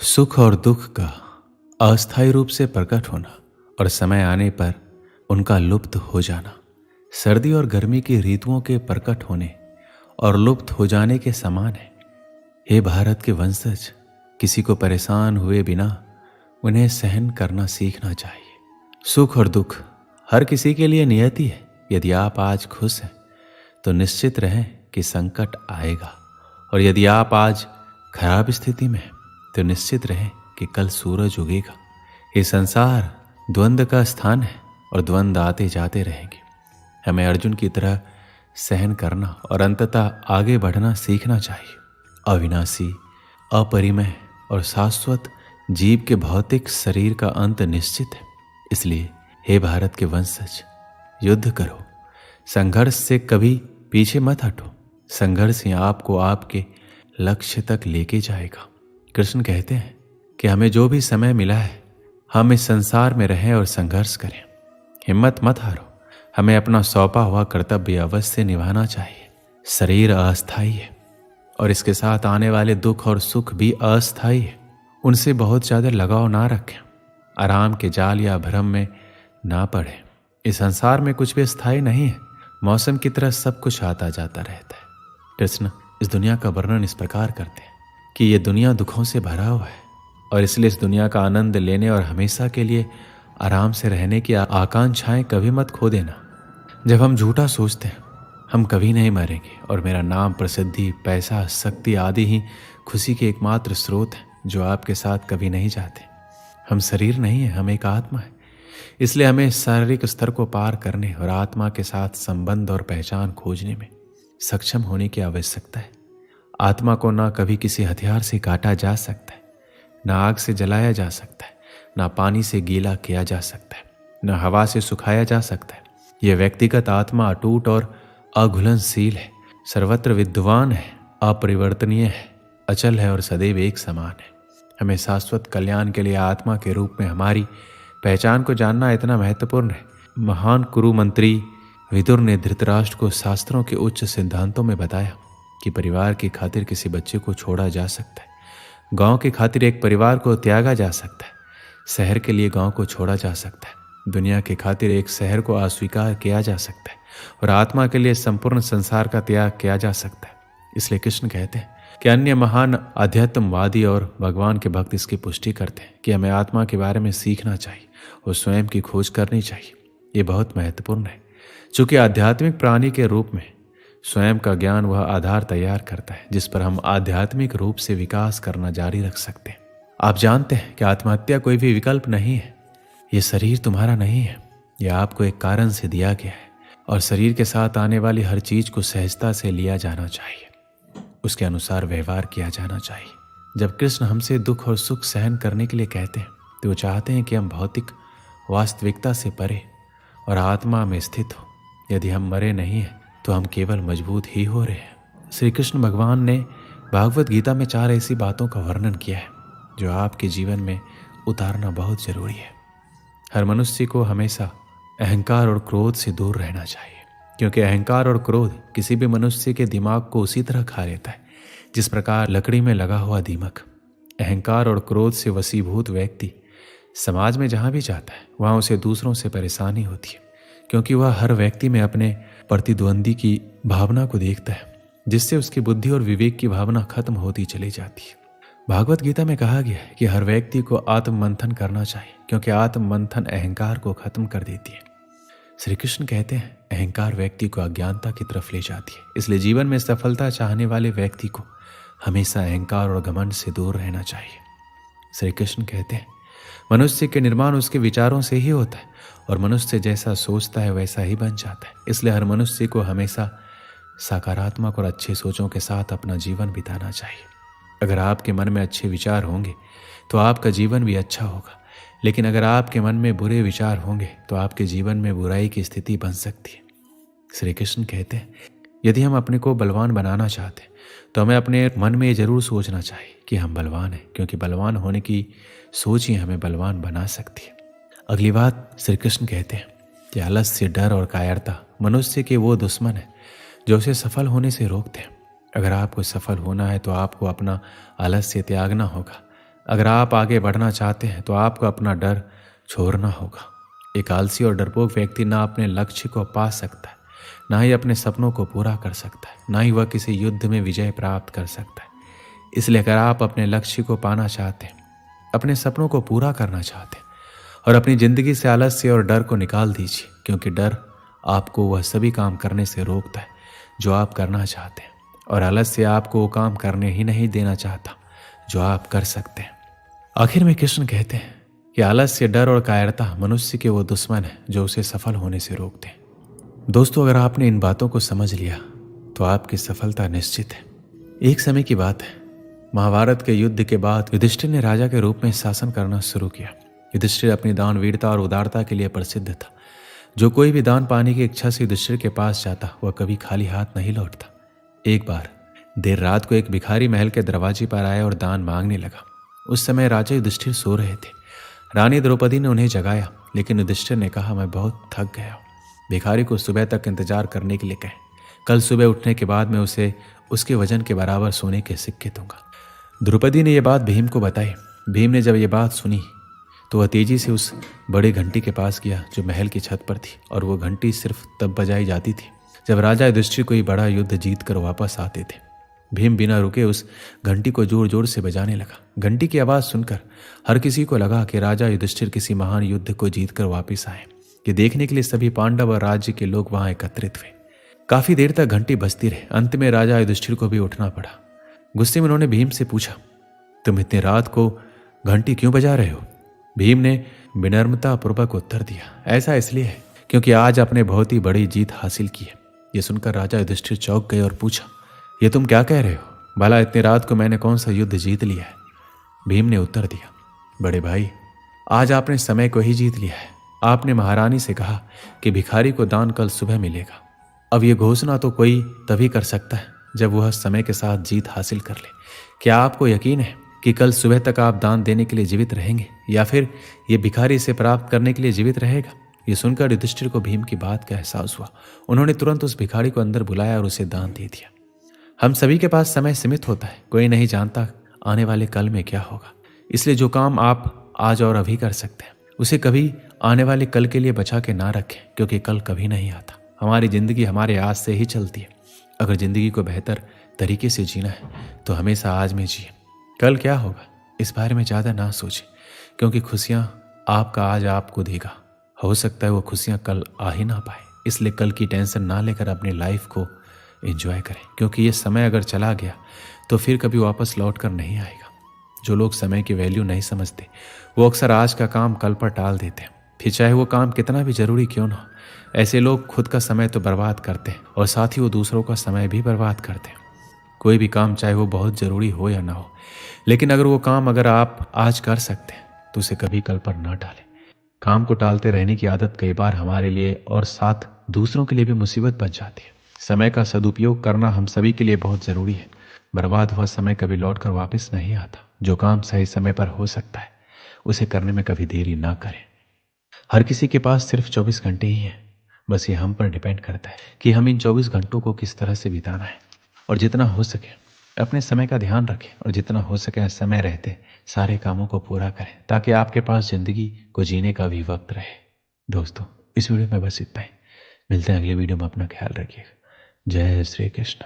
सुख और दुख का अस्थायी रूप से प्रकट होना और समय आने पर उनका लुप्त हो जाना सर्दी और गर्मी की ऋतुओं के प्रकट होने और लुप्त हो जाने के समान है। हे भारत के वंशज, किसी को परेशान हुए बिना उन्हें सहन करना सीखना चाहिए। सुख और दुख हर किसी के लिए नियति है। यदि आप आज खुश हैं तो निश्चित रहें कि संकट आएगा, और यदि आप आज खराब स्थिति में हैं तो निश्चित रहें कि कल सूरज उगेगा। ये संसार द्वंद्व का स्थान है और द्वंद्व आते जाते रहेंगे। हमें अर्जुन की तरह सहन करना और अंततः आगे बढ़ना सीखना चाहिए। अविनाशी, अपरिमेय और शाश्वत जीव के भौतिक शरीर का अंत निश्चित है। इसलिए हे भारत के वंशज, युद्ध करो। संघर्ष से कभी पीछे मत हटो। संघर्ष ही आपको आपके लक्ष्य तक लेके जाएगा। कृष्ण कहते हैं कि हमें जो भी समय मिला है हम इस संसार में रहें और संघर्ष करें। हिम्मत मत हारो। हमें अपना सौंपा हुआ कर्तव्य अवश्य निभाना चाहिए। शरीर अस्थायी है और इसके साथ आने वाले दुख और सुख भी अस्थायी है। उनसे बहुत ज़्यादा लगाव ना रखें। आराम के जाल या भ्रम में ना पड़े। इस संसार में कुछ भी स्थायी नहीं है। मौसम की तरह सब कुछ आता जाता रहता है। कृष्ण इस दुनिया का वर्णन इस प्रकार करते हैं कि ये दुनिया दुखों से भरा हुआ है, और इसलिए इस दुनिया का आनंद लेने और हमेशा के लिए आराम से रहने की आकांक्षाएं कभी मत खो देना। जब हम झूठा सोचते हैं हम कभी नहीं मरेंगे और मेरा नाम, प्रसिद्धि, पैसा, शक्ति आदि ही खुशी के एकमात्र स्रोत हैं जो आपके साथ कभी नहीं जाते। हम शरीर नहीं है, हम एक आत्मा है। इसलिए हमें शारीरिक स्तर को पार करने और आत्मा के साथ संबंध और पहचान खोजने में सक्षम होने की आवश्यकता है। आत्मा को ना कभी किसी हथियार से काटा जा सकता है, ना आग से जलाया जा सकता है, ना पानी से गीला किया जा सकता है, ना हवा से सुखाया जा सकता है। यह व्यक्तिगत आत्मा अटूट और अघुलनशील है, सर्वत्र विद्यमान है, अपरिवर्तनीय है, अचल है और सदैव एक समान है। हमें शाश्वत कल्याण के लिए आत्मा के रूप में हमारी पहचान को जानना इतना महत्वपूर्ण है। महान कुरु मंत्री विदुर ने धृतराष्ट्र को शास्त्रों के उच्च सिद्धांतों में बताया कि परिवार की खातिर किसी बच्चे को छोड़ा जा सकता है, गांव की खातिर एक परिवार को त्यागा जा सकता है, शहर के लिए गांव को छोड़ा जा सकता है, दुनिया की खातिर एक शहर को अस्वीकार किया जा सकता है, और आत्मा के लिए संपूर्ण संसार का त्याग किया जा सकता है। इसलिए कृष्ण कहते हैं कि अन्य महान अध्यात्मवादी और भगवान के भक्त इसकी पुष्टि करते हैं कि हमें आत्मा के बारे में सीखना चाहिए और स्वयं की खोज करनी चाहिए। ये बहुत महत्वपूर्ण है, चूँकि आध्यात्मिक प्राणी के रूप में स्वयं का ज्ञान वह आधार तैयार करता है जिस पर हम आध्यात्मिक रूप से विकास करना जारी रख सकते हैं। आप जानते हैं कि आत्महत्या कोई भी विकल्प नहीं है। ये शरीर तुम्हारा नहीं है, यह आपको एक कारण से दिया गया है, और शरीर के साथ आने वाली हर चीज को सहजता से लिया जाना चाहिए, उसके अनुसार व्यवहार किया जाना चाहिए। जब कृष्ण हमसे दुख और सुख सहन करने के लिए कहते हैं तो वो चाहते हैं कि हम भौतिक वास्तविकता से परे और आत्मा में स्थित हो। यदि हम मरे नहीं हैं तो हम केवल मजबूत ही हो रहे हैं। श्री कृष्ण भगवान ने भागवत गीता में 4 ऐसी बातों का वर्णन किया है जो आपके जीवन में उतारना बहुत जरूरी है। हर मनुष्य को हमेशा अहंकार और क्रोध से दूर रहना चाहिए, क्योंकि अहंकार और क्रोध किसी भी मनुष्य के दिमाग को उसी तरह खा लेता है जिस प्रकार लकड़ी में लगा हुआ दीमक। अहंकार और क्रोध से वशीभूत व्यक्ति समाज में जहाँ भी जाता है वहाँ उसे दूसरों से परेशानी होती है, क्योंकि वह हर व्यक्ति में अपने प्रतिद्वंदी की भावना को देखता है, जिससे उसकी बुद्धि और विवेक की भावना खत्म होती चली जाती है। भागवत गीता में कहा गया है कि हर व्यक्ति को आत्म मंथन करना चाहिए, क्योंकि आत्म मंथन अहंकार को खत्म कर देती है। श्री कृष्ण कहते हैं अहंकार व्यक्ति को अज्ञानता की तरफ ले जाती है। इसलिए जीवन में सफलता चाहने वाले व्यक्ति को हमेशा अहंकार और घमंड से दूर रहना चाहिए। श्री कृष्ण कहते हैं मनुष्य के निर्माण उसके विचारों से ही होता है, और मनुष्य जैसा सोचता है वैसा ही बन जाता है। इसलिए हर मनुष्य को हमेशा सकारात्मक और अच्छे सोचों के साथ अपना जीवन बिताना चाहिए। अगर आपके मन में अच्छे विचार होंगे तो आपका जीवन भी अच्छा होगा, लेकिन अगर आपके मन में बुरे विचार होंगे तो आपके जीवन में बुराई की स्थिति बन सकती है। श्री कृष्ण कहते हैं यदि हम अपने को बलवान बनाना चाहते हैं तो हमें अपने मन में ये जरूर सोचना चाहिए कि हम बलवान हैं, क्योंकि बलवान होने की सोच ही हमें बलवान बना सकती है। अगली बात श्री कृष्ण कहते हैं कि आलस्य, डर और कायरता मनुष्य के वो दुश्मन है जो उसे सफल होने से रोकते हैं। अगर आपको सफल होना है तो आपको अपना आलस्य त्यागना होगा, अगर आप आगे बढ़ना चाहते हैं तो आपको अपना डर छोड़ना होगा। एक आलसी और डरपोक व्यक्ति ना अपने लक्ष्य को पा सकता है, ना ही अपने सपनों को पूरा कर सकता है, ना ही वह किसी युद्ध में विजय प्राप्त कर सकता है। इसलिए अगर आप अपने लक्ष्य को पाना चाहते हैं, अपने सपनों को पूरा करना चाहते हैं और अपनी जिंदगी से आलस्य और डर को निकाल दीजिए, क्योंकि डर आपको वह सभी काम करने से रोकता है जो आप करना चाहते हैं, और आलस्य आपको वो काम करने ही नहीं देना चाहता जो आप कर सकते हैं। आखिर में कृष्ण कहते हैं कि आलस्य, डर और कायरता मनुष्य के वो दुश्मन हैं जो उसे सफल होने से रोकते हैं। दोस्तों, अगर आपने इन बातों को समझ लिया तो आपकी सफलता निश्चित है। एक समय की बात है, महाभारत के युद्ध के बाद युधिष्ठिर ने राजा के रूप में शासन करना शुरू किया। युधिष्ठिर अपनी दानवीरता और उदारता के लिए प्रसिद्ध था। जो कोई भी दान पाने की इच्छा से युधिष्ठिर के पास जाता, वह कभी खाली हाथ नहीं लौटता। एक बार देर रात को एक भिखारी महल के दरवाजे पर आया और दान मांगने लगा। उस समय राजा युधिष्ठिर सो रहे थे। रानी द्रौपदी ने उन्हें जगाया, लेकिन युधिष्ठिर ने कहा, मैं बहुत थक गया हूं। भिखारी को सुबह तक इंतजार करने के लिए कहें। कल सुबह उठने के बाद मैं उसे उसके वजन के बराबर सोने के सिक्के दूंगा। द्रौपदी ने यह बात भीम को बताई। भीम ने जब यह बात सुनी तो वह तेजी से उस बड़े घंटी के पास गया जो महल की छत पर थी, और वो घंटी सिर्फ तब बजाई जाती थी जब राजा युधिष्ठिर कोई बड़ा युद्ध जीत कर वापस आते थे। भीम बिना रुके उस घंटी को जोर जोर से बजाने लगा। घंटी की आवाज़ सुनकर हर किसी को लगा कि राजा युधिष्ठिर किसी महान युद्ध को जीतकर वापस आए। ये देखने के लिए सभी पांडव और राज्य के लोग वहां एकत्रित हुए। काफी देर तक घंटी बजती रही। अंत में राजा युधिष्ठिर को भी उठना पड़ा। गुस्से में उन्होंने भीम से पूछा, तुम इतनी रात को घंटी क्यों बजा रहे हो? भीम ने विनम्रता पूर्वक उत्तर दिया, ऐसा इसलिए है क्योंकि आज आपने बहुत ही बड़ी जीत हासिल की है। यह सुनकर राजा युधिष्ठिर चौंक गए और पूछा, ये तुम क्या कह रहे हो? भला इतनी रात को मैंने कौन सा युद्ध जीत लिया है? भीम ने उत्तर दिया, बड़े भाई, आज आपने समय को ही जीत लिया है। आपने महारानी से कहा कि भिखारी को दान कल सुबह मिलेगा। अब यह घोषणा तो कोई तभी कर सकता है जब वह समय के साथ जीत हासिल कर ले। क्या आपको यकीन है कि कल सुबह तक आप दान देने के लिए जीवित रहेंगे, या फिर ये भिखारी से प्राप्त करने के लिए जीवित रहेगा? ये सुनकर युधिष्ठिर को भीम की बात का एहसास हुआ। उन्होंने तुरंत उस भिखारी को अंदर बुलाया और उसे दान दे दिया। हम सभी के पास समय सीमित होता है, कोई नहीं जानता आने वाले कल में क्या होगा। इसलिए जो काम आप आज और अभी कर सकते हैं उसे कभी आने वाले कल के लिए बचा के ना रखें, क्योंकि कल कभी नहीं आता। हमारी जिंदगी हमारे आज से ही चलती है। अगर जिंदगी को बेहतर तरीके से जीना है तो हमेशा आज में जिए। कल क्या होगा इस बारे में ज़्यादा ना सोचें, क्योंकि खुशियाँ आपका आज आपको देगा। हो सकता है वो खुशियाँ कल आ ही ना पाए। इसलिए कल की टेंशन ना लेकर अपनी लाइफ को एंजॉय करें, क्योंकि ये समय अगर चला गया तो फिर कभी वापस लौट कर नहीं आएगा। जो लोग समय की वैल्यू नहीं समझते वो अक्सर आज का काम कल पर टाल देते हैं, फिर चाहे वो काम कितना भी जरूरी क्यों ना हो। ऐसे लोग खुद का समय तो बर्बाद करते हैं और साथ ही वो दूसरों का समय भी बर्बाद करते हैं। कोई भी काम चाहे वो बहुत ज़रूरी हो या ना हो, लेकिन अगर वो काम अगर आप आज कर सकते हैं तो उसे कभी कल पर ना टालें। काम को टालते रहने की आदत कई बार हमारे लिए और साथ दूसरों के लिए भी मुसीबत बन जाती है। समय का सदुपयोग करना हम सभी के लिए बहुत ज़रूरी है। बर्बाद हुआ समय कभी लौट कर वापस नहीं आता। जो काम सही समय पर हो सकता है उसे करने में कभी देरी ना करें। हर किसी के पास सिर्फ 24 घंटे ही हैं। बस ये हम पर डिपेंड करता है कि हम इन 24 घंटों को किस तरह से बिताना है। और जितना हो सके अपने समय का ध्यान रखें, और जितना हो सके समय रहते सारे कामों को पूरा करें, ताकि आपके पास जिंदगी को जीने का भी वक्त रहे। दोस्तों, इस वीडियो में बस इतना ही। मिलते हैं अगले वीडियो में। अपना ख्याल रखिएगा। जय श्री कृष्ण।